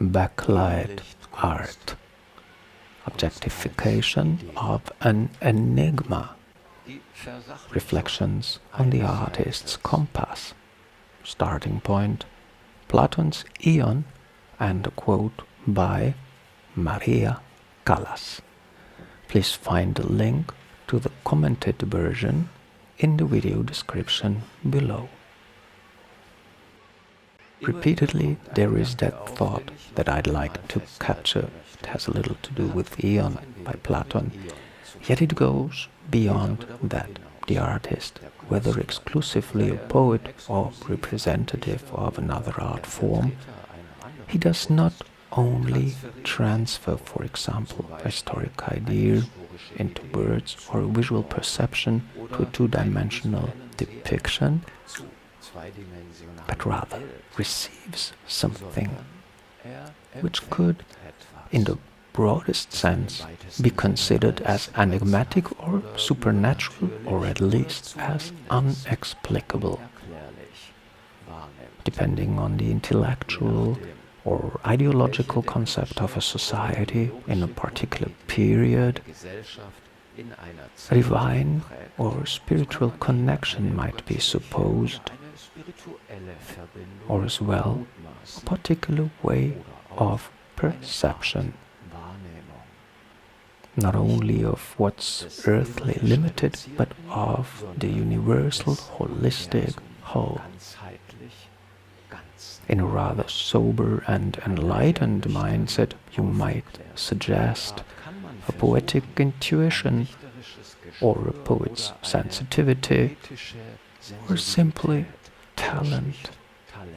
backlight art, objectification of an enigma, reflections on the artist's compass, starting point, Platon's Aeon, and a quote by Maria Callas. Please find a link to the commented version in the video description below. Repeatedly there is that thought that I'd like to capture. It has a little to do with Aeon by Plato, yet it goes beyond that. The artist, whether exclusively a poet or representative of another art form, he does not only transfer, for example, a historic idea into words or a visual perception to a two-dimensional depiction, but rather receives something which could, in the broadest sense, be considered as enigmatic or supernatural, or at least as unexplicable, depending on the intellectual or ideological concept of a society in a particular period. A divine or spiritual connection might be supposed, or as well a particular way of perception, not only of what's earthly limited, but of the universal, holistic whole. In a rather sober and enlightened mindset, you might suggest a poetic intuition, or a poet's sensitivity, or simply talent,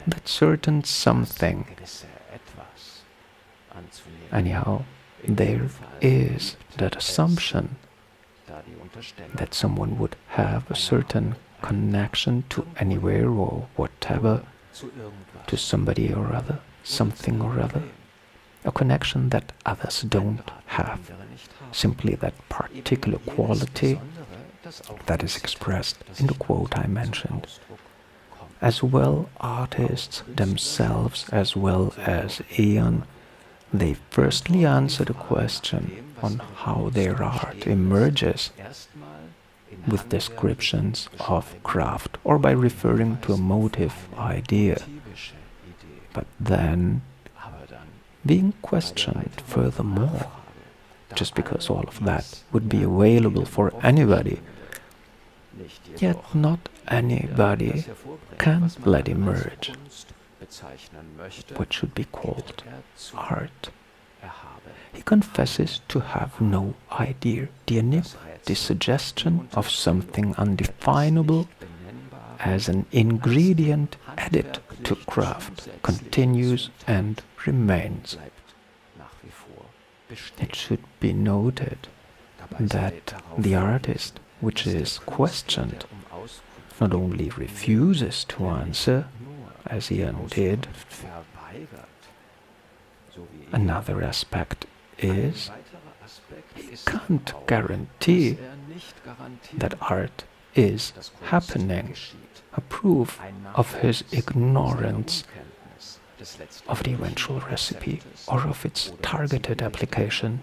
that certain something. Anyhow, there is that assumption that someone would have a certain connection to anywhere or whatever, to somebody or other, something or other, a connection that others don't have, simply that particular quality that is expressed in the quote I mentioned. As well artists themselves as well as Aeon, they firstly answer the question on how their art emerges with descriptions of craft or by referring to a motive idea, but then being questioned furthermore, just because all of that would be available for anybody, yet not anybody can let emerge what should be called art. He confesses to have no idea. The enigma, the suggestion of something undefinable as an ingredient added to craft, continues and remains. It should be noted that the artist, which is questioned, not only refuses to answer, as Ian did. Another aspect is he can't guarantee that art is happening, a proof of his ignorance of the eventual recipe or of its targeted application.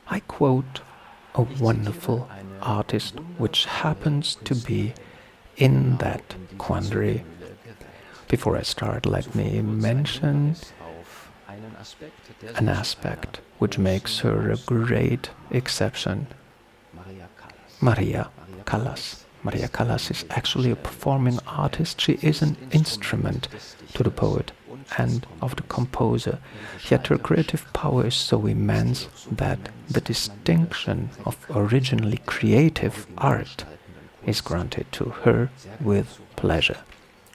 I quote a wonderful artist which happens to be in that quandary. Before I start, let me mention an aspect which makes her a great exception. Maria Callas. Maria Callas is actually a performing artist. She is an instrument to the poet and of the composer, yet her creative power is so immense that the distinction of originally creative art is granted to her with pleasure.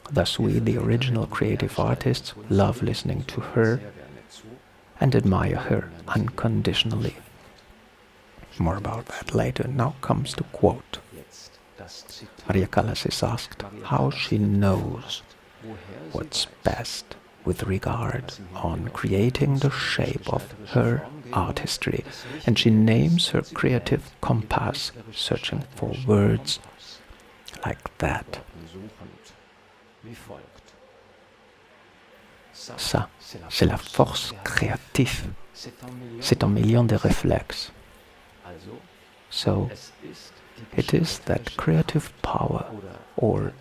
Thus we, the original creative artists, love listening to her and admire her unconditionally. More about that later. Now comes the quote. Maria Callas is asked how she knows what's best with regard on creating the shape of her artistry, and she names her creative compass, searching for words like that. Ça, c'est la force créative. C'est un million de réflexes. So, it is that creative power, or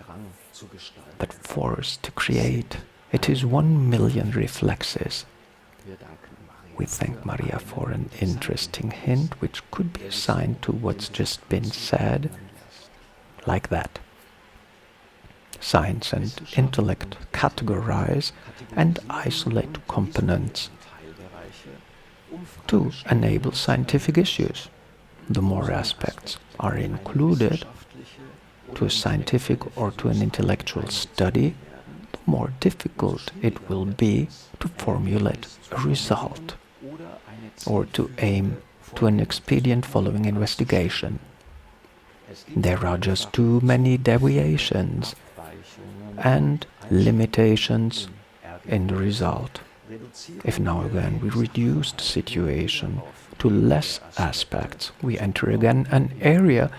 that force to create. It is 1,000,000 reflexes. We thank Maria for an interesting hint which could be assigned to what's just been said, like that. Science and intellect categorize and isolate components to enable scientific issues. The more aspects are included to a scientific or to an intellectual study, the more difficult it will be to formulate a result or to aim to an expedient following investigation. There are just too many deviations and limitations in the result. If now again we reduce the situation to less aspects, we enter again an area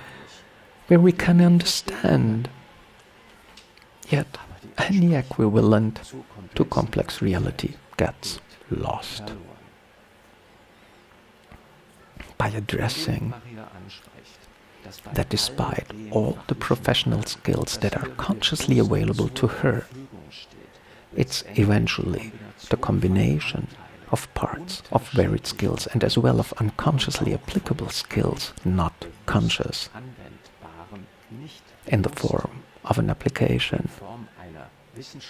where we can understand, yet any equivalent to complex reality gets lost. By addressing that despite all the professional skills that are consciously available to her, it's eventually the combination of parts of varied skills and as well of unconsciously applicable skills, not conscious, in the form of an application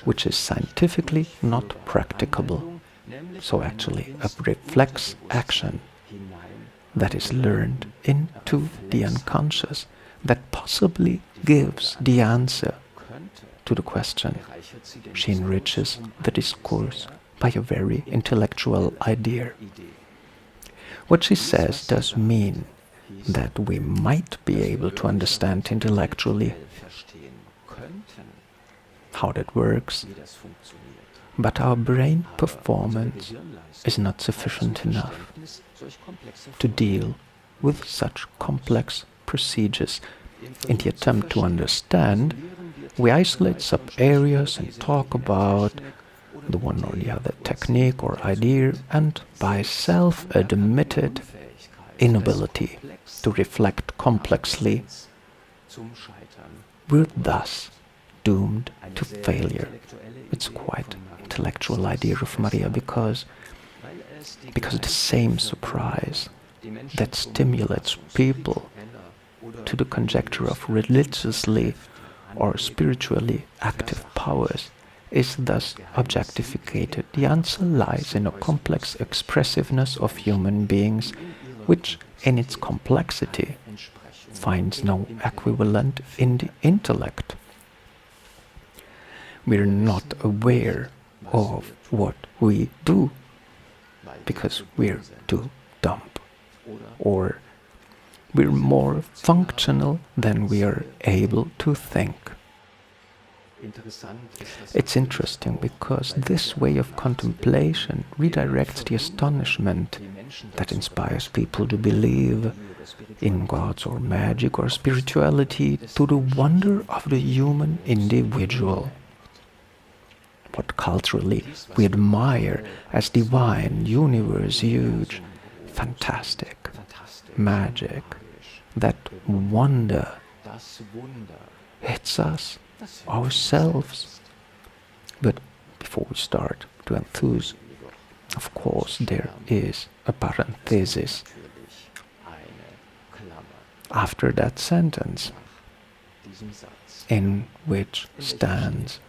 which is scientifically not practicable. So actually a reflex action that is learned into the unconscious that possibly gives the answer to the question. She enriches the discourse by a very intellectual idea. What she says does mean that we might be able to understand intellectually how that works, but our brain performance is not sufficient enough to deal with such complex procedures. In the attempt to understand, we isolate sub-areas and talk about the one or the other technique or idea, and by self-admitted inability to reflect complexly, we're thus doomed to failure. It's quite an intellectual idea of Maria because the same surprise that stimulates people to the conjecture of religiously or spiritually active powers is thus objectificated. The answer lies in a complex expressiveness of human beings, which in its complexity finds no equivalent in the intellect. We're not aware of what we do because we're too dumb, or we're more functional than we are able to think. It's interesting because this way of contemplation redirects the astonishment that inspires people to believe in gods or magic or spirituality to the wonder of the human individual. What culturally we admire as divine, universe, huge, fantastic, magic, that wonder hits us ourselves. But before we start to enthuse, of course there is a parenthesis after that sentence, in which stands,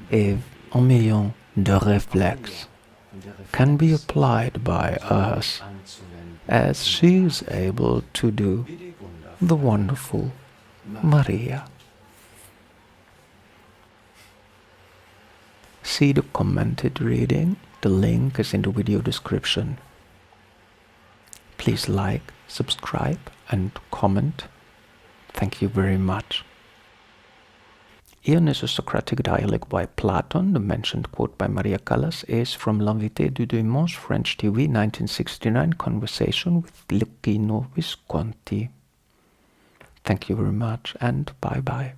if 1,000,000 de réflexes can be applied by us as she is able to do, the wonderful Maria. See the commented reading. The link is in the video description. Please like, subscribe and comment. Thank you very much. Ion is a Socratic dialogue by Plato. The mentioned quote by Maria Callas is from L'invité du Dimanche, French TV, 1969, conversation with Lucchino Visconti. Thank you very much and bye-bye.